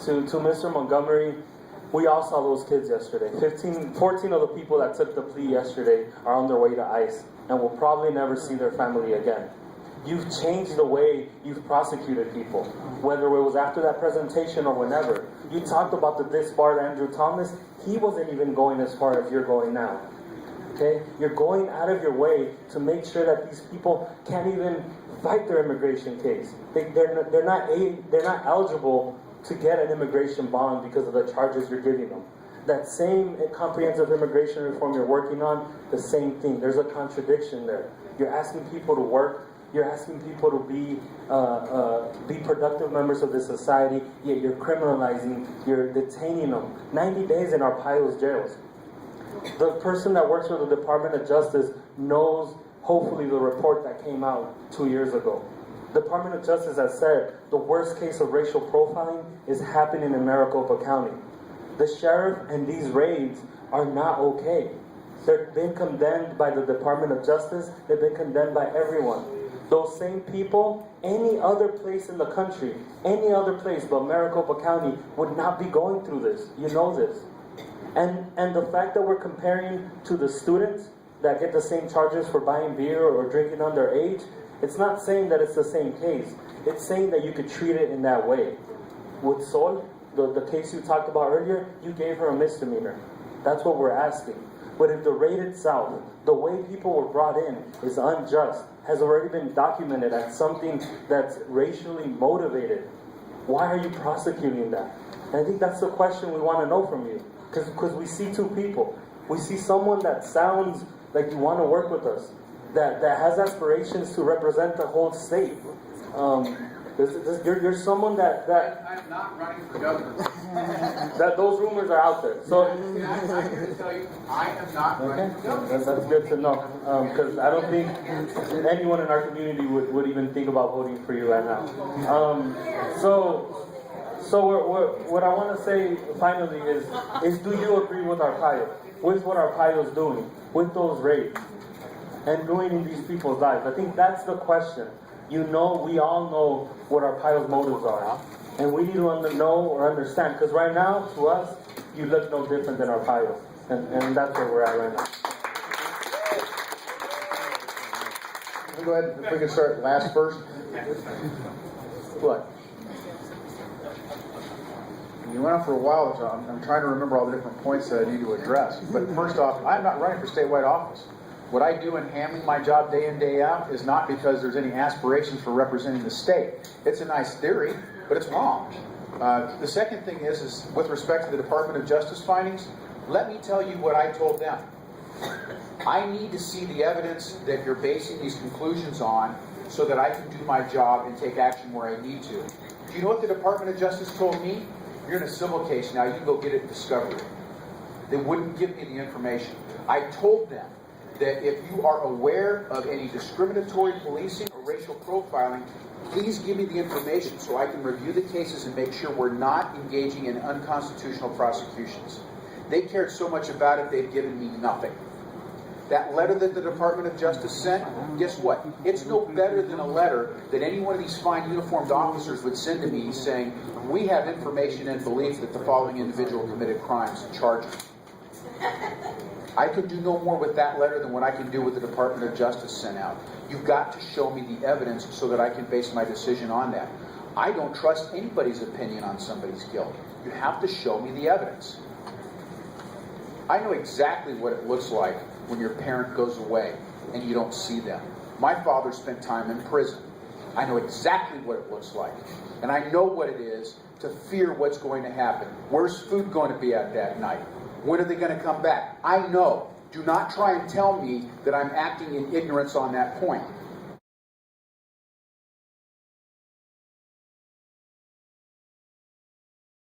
to Mr. Montgomery, we all saw those kids yesterday. 14 of the people that took the plea yesterday are on their way to ICE and will probably never see their family again. You've changed the way you've prosecuted people, whether it was after that presentation or whenever. You talked about the disbarred Andrew Thomas. He wasn't even going as far as you're going now. Okay? You're going out of your way to make sure that these people can't even fight their immigration case. They're not eligible to get an immigration bond because of the charges you're giving them. That same comprehensive immigration reform you're working on, the same thing. There's a contradiction there. You're asking people to work. You're asking people to be productive members of this society, yet you're criminalizing, you're detaining them. 90 days in Arpaio's jails. The person that works for the Department of Justice knows, hopefully, the report that came out 2 years ago. The Department of Justice has said the worst case of racial profiling is happening in Maricopa County. The sheriff and these raids are not okay. They've been condemned by the Department of Justice. They've been condemned by everyone. Those same people, any other place in the country, any other place but Maricopa County would not be going through this. You know this. And the fact that we're comparing to the students that get the same charges for buying beer or drinking underage, it's not saying that it's the same case. It's saying that you could treat it in that way. With Sol, the case you talked about earlier, you gave her a misdemeanor. That's what we're asking. But if the raid itself, the way people were brought in, is unjust, has already been documented as something that's racially motivated, why are you prosecuting that? And I think that's the question we want to know from you. Because we see two people. We see someone that sounds like you want to work with us, that has aspirations to represent the whole state. You're someone that I'm not running for governor. that those rumors are out there. So I'm here to tell you, I am not running for governor. that's good to know. Because I don't think anyone in our community would even think about voting for you right now. So what I want to say finally is do you agree with Arpaio? With what Arpaio is doing? With those raids? And ruining these people's lives? I think that's the question. We all know what Arpaio's motives are. And we need to know or understand. Because right now, to us, you look no different than Arpaio. And that's where we're at right now. Let me go ahead, if we can start last first. What? You went on for a while, so I'm trying to remember all the different points that I need to address. But first off, I'm not running for statewide office. What I do in handling my job day in, day out is not because there's any aspirations for representing the state. It's a nice theory, but it's wrong. The second thing is with respect to the Department of Justice findings, let me tell you what I told them. I need to see the evidence that you're basing these conclusions on so that I can do my job and take action where I need to. Do you know what the Department of Justice told me? You're in a civil case now, you can go get it in discovery. They wouldn't give me the information. I told them that if you are aware of any discriminatory policing or racial profiling, please give me the information so I can review the cases and make sure we're not engaging in unconstitutional prosecutions. They cared so much about it, they've given me nothing. That letter that the Department of Justice sent, guess what? It's no better than a letter that any one of these fine uniformed officers would send to me saying, we have information and belief that the following individual committed crimes and charges. I could do no more with that letter than what I can do with the Department of Justice sent out. You've got to show me the evidence so that I can base my decision on that. I don't trust anybody's opinion on somebody's guilt. You have to show me the evidence. I know exactly what it looks like when your parent goes away and you don't see them. My father spent time in prison. I know exactly what it looks like. And I know what it is to fear what's going to happen. Where's food going to be at that night? When are they going to come back? I know. Do not try and tell me that I'm acting in ignorance on that point.